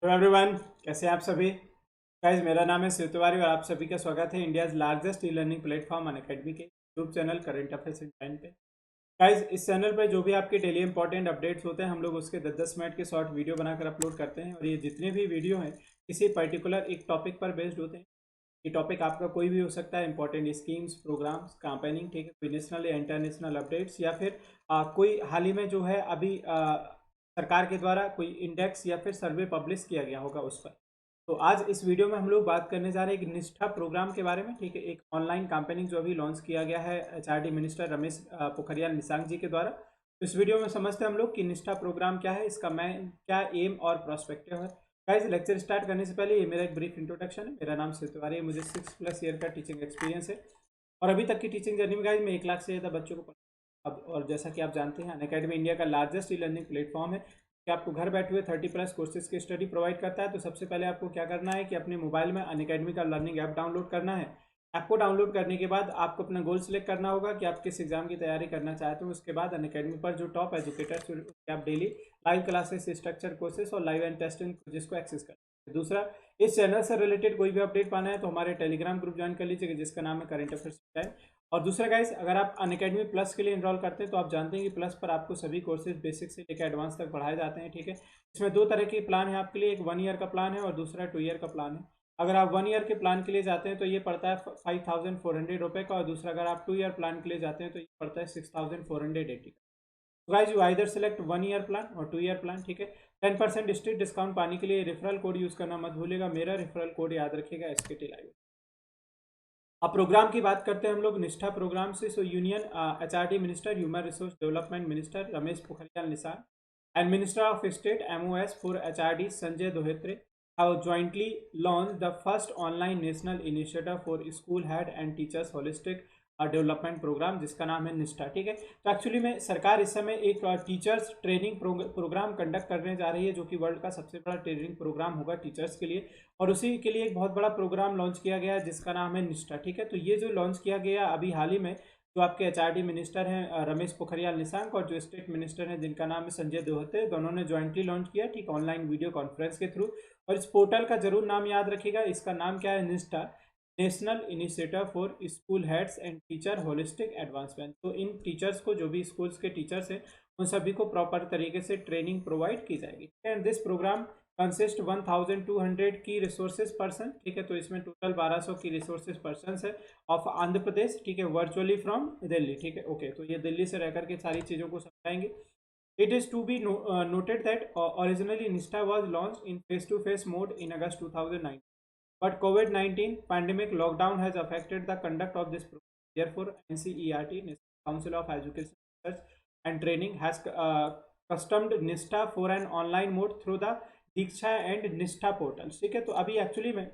Hello everyone, कैसे हैं आप सभी। गाइज, मेरा नाम है शिव तिवारी और आप सभी का स्वागत है India's largest e learning platform Unacademy के YouTube channel current affairs in 10 पे। गाइज, इस चैनल पर जो भी आपके डेली इंपॉर्टेंट अपडेट्स होते हैं हम लोग उसके 10-10 मिनट के शॉर्ट वीडियो बनाकर अपलोड करते हैं और ये जितने भी वीडियो हैं किसी पर्टिकुलर एक टॉपिक पर बेस्ड होते हैं। ये टॉपिक आपका कोई भी हो सकता है, इंपॉर्टेंट स्कीम्स, प्रोग्राम्स, कैंपेनिंग, ठीक है, कोई नेशनल या इंटरनेशनल अपडेट्स या फिर कोई हाल ही में जो है अभी सरकार के द्वारा कोई इंडेक्स या फिर सर्वे पब्लिश किया गया होगा उस पर। तो आज इस वीडियो में हम लोग बात करने जा रहे हैं एक निष्ठा प्रोग्राम के बारे में, ठीक है, एक ऑनलाइन कैंपेनिंग जो अभी लॉन्च किया गया है एचआरडी मिनिस्टर रमेश पोखरियाल निशंक जी के द्वारा। तो इस वीडियो में समझते हैं हम लोग कि निष्ठा प्रोग्राम क्या है, इसका मैं क्या एम और प्रोस्पेक्टिव है। गाइस, लेक्चर स्टार्ट करने से पहले ये मेरा एक ब्रीफ इंट्रोडक्शन है। मेरा नाम शिव तिवारी है, मुझे 6+ ईयर का टीचिंग एक्सपीरियंस है और अभी तक की टीचिंग जर्नी में गाइस मैं 1 लाख से ज़्यादा बच्चों को अब और जैसा कि आप जानते हैं अनअकैडमी इंडिया का लार्जेस्ट ई लर्निंग प्लेटफॉर्म है कि आपको घर बैठे हुए 30+ कोर्सेज की स्टडी प्रोवाइड करता है। तो सबसे पहले आपको क्या करना है कि अपने मोबाइल में अनअकैडमी का लर्निंग ऐप डाउनलोड करना है। ऐप को डाउनलोड करने के बाद आपको अपना गोल सेलेक्ट करना होगा कि आप किस एग्जाम की तैयारी करना चाहते हो। उसके बाद अनअकैडमी पर जो टॉप एजुकेटर्स उसके आप daily live classes, structure courses और लाइव एंड टेस्टिंग जिसको एक्सेस कर। दूसरा, इस चैनल से रिलेटेड कोई भी अपडेट पाना है तो हमारे टेलीग्राम ग्रुप ज्वाइन कर लीजिएगा जिसका नाम है करेंट अफेयर्स। और दूसरा गाइस, अगर आप अनअकैडमी प्लस के लिए इनरोल करते हैं तो आप जानते हैं कि प्लस पर आपको सभी कोर्सेज बेसिक से लेकर एडवांस तक पढ़ाए जाते हैं, ठीक है। इसमें दो तरह के प्लान है आपके लिए, एक 1 ईयर का प्लान है और दूसरा 2 ईयर का प्लान है। अगर आप 1 ईयर के प्लान के लिए जाते हैं तो ये पड़ता है 5400 रुपये का और दूसरा अगर आप 2 ईयर प्लान के लिए जाते हैं तो ये पड़ता है 6480 का। Guys, you either select 1 year plan और 2 ईयर प्लान, ठीक है। 10% स्ट्रिक्ट डिस्काउंट पाने के लिए रेफरल कोड यूज करना मत भूलेगा, मेरा रेफरल कोड याद रखिएगा SKT लाइव। अब प्रोग्राम की बात करते हैं हम लोग निष्ठा प्रोग्राम से। सो union HRD minister, human resource development minister Ramesh Pokhriyal Nishank and minister of state MOS for HRD Sanjay Dhotre have jointly launched the first online national initiative for school head and teachers holistic development program जिसका नाम है निष्ठा, ठीक है। तो actually में सरकार इस समय एक टीचर्स ट्रेनिंग प्रोग्राम कंडक्ट करने जा रही है जो कि वर्ल्ड का सबसे बड़ा ट्रेनिंग प्रोग्राम होगा टीचर्स के लिए और उसी के लिए एक बहुत बड़ा प्रोग्राम लॉन्च किया गया है जिसका नाम है निष्ठा, ठीक है। तो ये जो लॉन्च किया गया अभी हाल ही में, जो आपके एचआरडी मिनिस्टर हैं रमेश पोखरियाल निशंक और जो स्टेट मिनिस्टर हैं जिनका नाम है संजय धोत्रे, दोनों ने ज्वाइंटली लॉन्च किया, ठीक, ऑनलाइन वीडियो कॉन्फ्रेंस के थ्रू। और इस पोर्टल का जरूर नाम याद रखिएगा, इसका नाम क्या है, निष्ठा, national initiative for school heads and teacher holistic advancement. तो इन टीचर्स को, जो भी स्कूल्स के टीचर्स हैं उन सभी को प्रॉपर तरीके से ट्रेनिंग प्रोवाइड की जाएगी एंड दिस प्रोग्राम कंसिस्ट 1200 की रिसोर्सेज पर्सन, ठीक है। तो इसमें टोटल 1200 की रिसोर्सेज पर्सन है ऑफ आंध्र प्रदेश, ठीक है, वर्चुअली फ्रॉम दिल्ली, ठीक है। ओके, तो ये दिल्ली से रह करके सारी चीज़ों को समझाएंगे। It is to be noted that originally NISTA was launched in face-to-face mode in August 2019, but COVID-19 pandemic lockdown has affected the conduct of this program. Therefore, NCERT, National Council of Education Research and Training, has customed NISTA for an online mode through the Diksha and NISTA portals, ठीक है। तो अभी actually में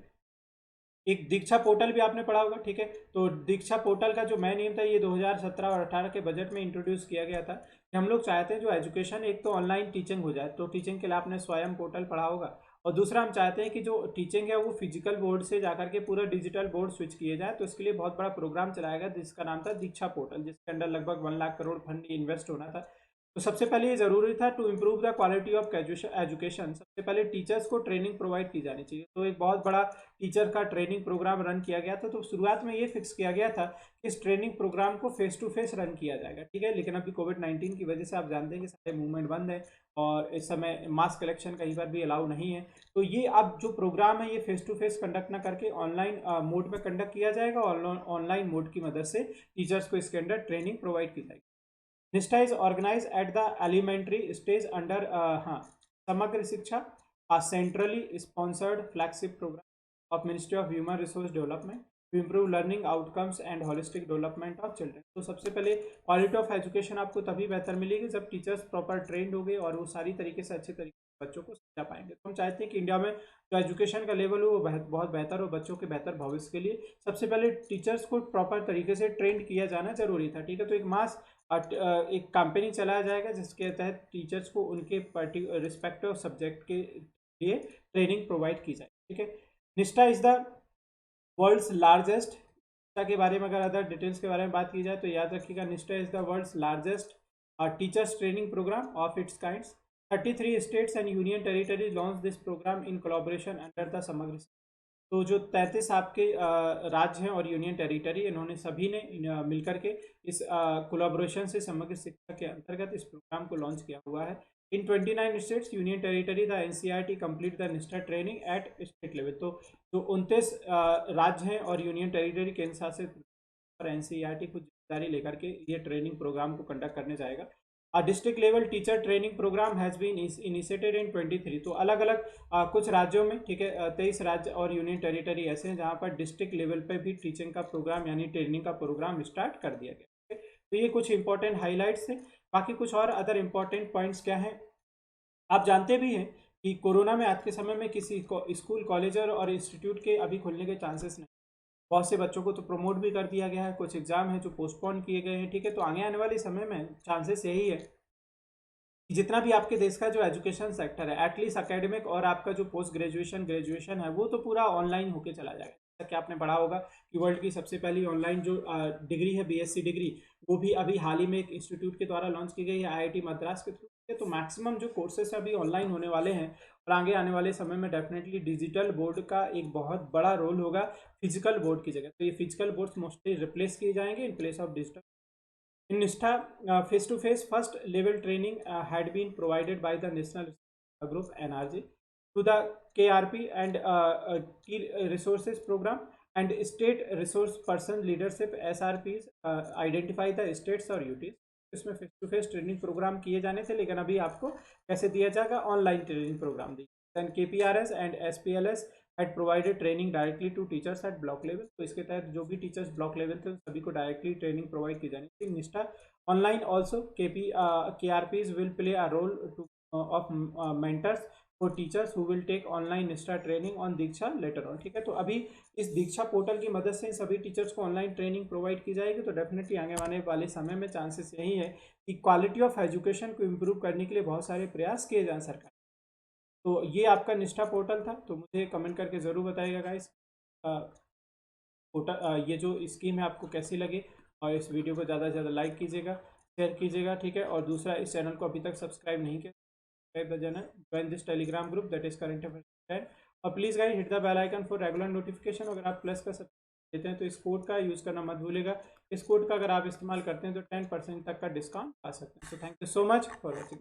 एक दीक्षा portal भी आपने पढ़ा होगा, ठीक है। तो दीक्षा पोर्टल का जो मेन एम था ये 2017 और 18 के बजट में इंट्रोड्यूस किया गया था कि हम लोग चाहते हैं जो एजुकेशन एक तो ऑनलाइन टीचिंग हो जाए, तो टीचिंग के लिए आपने स्वयं पोर्टल पढ़ा होगा और दूसरा हम चाहते हैं कि जो टीचिंग है वो फिजिकल बोर्ड से जाकर के पूरा डिजिटल बोर्ड स्विच किए जाए। तो इसके लिए बहुत बड़ा प्रोग्राम चलाया गया जिसका नाम था दीक्षा पोर्टल, जिसके अंदर लगभग 1 लाख करोड़ फंड इन्वेस्ट होना था। तो सबसे पहले ये जरूरी था to improve the quality of education, सबसे पहले टीचर्स को ट्रेनिंग प्रोवाइड की जानी चाहिए। तो एक बहुत बड़ा टीचर का ट्रेनिंग प्रोग्राम रन किया गया था। तो शुरुआत में ये फिक्स किया गया था कि इस ट्रेनिंग प्रोग्राम को फेस टू फेस रन किया जाएगा, ठीक है। लेकिन अभी कोविड-19 की वजह से आप जानते हैं कि सारे मूवमेंट बंद है और इस समय मास कलेक्शन कहीं पर भी अलाउ नहीं है। तो ये अब जो प्रोग्राम है ये फेस टू फेस कंडक्ट ना करके ऑनलाइन मोड में कंडक्ट किया जाएगा और ऑनलाइन मोड की मदद से टीचर्स को इसके अंदर ट्रेनिंग प्रोवाइड की जाएगी। निष्ठा is organized at the elementary stage under हाँ, समग्र शिक्षा, a centrally sponsored flagship program of Ministry of Human Resource Development to improve learning outcomes and holistic development of children। तो सबसे पहले क्वालिटी ऑफ एजुकेशन आपको तभी बेहतर मिलेगी जब टीचर्स प्रॉपर ट्रेंड हो गए और वो सारी तरीके से अच्छे तरीके से बच्चों को समझा पाएंगे। तो हम चाहते हैं कि इंडिया में जो एजुकेशन का लेवल हो वो बहुत बेहतर हो बच्चों के बेहतर भविष्य के लिए। सबसे पहले टीचर्स को प्रॉपर तरीके से ट्रेंड किया जाना जरूरी था, ठीक है। तो एक मास एक कैंपेनिंग चलाया जाएगा जिसके तहत टीचर्स को उनके रिस्पेक्टिव सब्जेक्ट के लिए ट्रेनिंग प्रोवाइड की जाए, ठीक है। निष्ठा इज द वर्ल्ड्स लार्जेस्ट, निष्ठा के बारे में अगर अदर डिटेल्स के बारे में बात की जाए तो याद रखिएगा Nishtha is the world's largest teachers training program of its kinds 33 states and union territory launch this program in collaboration under the Samagra. तो जो 33 आपके राज्य हैं और यूनियन टेरिटरी, इन्होंने सभी ने मिलकर के इस कोलैबोरेशन से समग्र शिक्षा के अंतर्गत इस प्रोग्राम को लॉन्च किया हुआ है। इन 29 states union territory the NCERT complete the निष्ठा ट्रेनिंग एट स्टेट लेवल। तो जो 29 राज्य हैं और यूनियन टेरिटरी केंद्र शासित और एनसीईआरटी कुछ जिम्मेदारी लेकर के ये ट्रेनिंग प्रोग्राम को कंडक्ट करने जाएगा। District level teacher training program has been initiated in 23। तो अलग अलग कुछ राज्यों में, ठीक है, 23 राज्य और यूनियन टेरिटरी ऐसे हैं जहाँ पर डिस्ट्रिक्ट लेवल पे भी टीचिंग का प्रोग्राम यानी ट्रेनिंग का प्रोग्राम स्टार्ट कर दिया गया। ठीक है, तो ये कुछ इंपॉर्टेंट हाईलाइट्स हैं। बाकी कुछ और अदर इंपॉर्टेंट पॉइंट्स क्या हैं, आप जानते भी हैं कि कोरोना में आज के समय में किसी स्कूल, कॉलेज और इंस्टीट्यूट के अभी खुलने के चांसेस नहीं। बहुत से बच्चों को तो प्रमोट भी कर दिया गया है, कुछ एग्जाम है जो पोस्टपोन किए गए हैं। ठीक है, तो आगे आने वाले समय में चांसेस यही है कि जितना भी आपके देश का जो एजुकेशन सेक्टर है, एटलीस्ट एकेडमिक और आपका जो पोस्ट ग्रेजुएशन है, वो तो पूरा ऑनलाइन होके चला जाएगा। जैसा कि आपने पढ़ा होगा कि वर्ल्ड की सबसे पहली ऑनलाइन जो डिग्री है, बीएससी डिग्री, वो भी अभी हाल ही में एक इंस्टीट्यूट के द्वारा लॉन्च की गई है, आईआईटी मद्रास के थ्रू। तो मैक्सिमम जो कोर्सेस अभी ऑनलाइन होने वाले हैं और आगे आने वाले समय में डेफिनेटली डिजिटल बोर्ड का एक बहुत बड़ा रोल होगा फिजिकल बोर्ड की जगह। तो ये फिजिकल बोर्ड्स मोस्टली रिप्लेस किए जाएंगे in place of digital. In NISTA, face-to-face first level training had been provided by the National Group (NRG) to the KRP and Key Resources Program and State Resource Person Leadership (SRPs) identify the states और UTs। इसमें face to face training program किए जाने थे, लेकिन अभी आपको कैसे दिया जाएगा, ऑनलाइन ट्रेनिंग प्रोग्राम दी। Then KPRS and SPLS had provided training directly to teachers at block level। तो इसके तहत जो भी टीचर्स ब्लॉक लेवल थे सभी को डायरेक्टली ट्रेनिंग प्रोवाइड की जानी थी। निष्ठा online also KRPs will play a role to of mentors for teachers who will take online निष्ठा training on Diksha later on। ठीक है, तो अभी इस दीक्षा पोर्टल की मदद से सभी टीचर्स को ऑनलाइन ट्रेनिंग प्रोवाइड की जाएगी। तो डेफिनेटली आने वाले समय में चांसेस यही है कि क्वालिटी ऑफ एजुकेशन को इम्प्रूव करने के लिए बहुत सारे प्रयास किए जाएं सरकार। तो ये आपका निष्ठा पोर्टल था। तो मुझे कमेंट करके ज़रूर बताइएगा गाइस पोर्टल ये जो स्कीम है आपको कैसी लगी, और इस वीडियो को ज़्यादा से ज़्यादा लाइक कीजिएगा, शेयर कीजिएगा। ठीक है, और दूसरा, इस चैनल को अभी तक सब्सक्राइब नहीं किया, subscribe the channel, join this Telegram group that is current affairs. और please guys hit the bell icon for regular notification. अगर आप प्लस का सब्सक्राइब देते हैं तो इस कोड का यूज़ करना मत भूलेगा। इस कोड का अगर आप इस्तेमाल करते हैं तो 10% तक का डिस्काउंट पा सकते हैं। तो thank you so much for watching.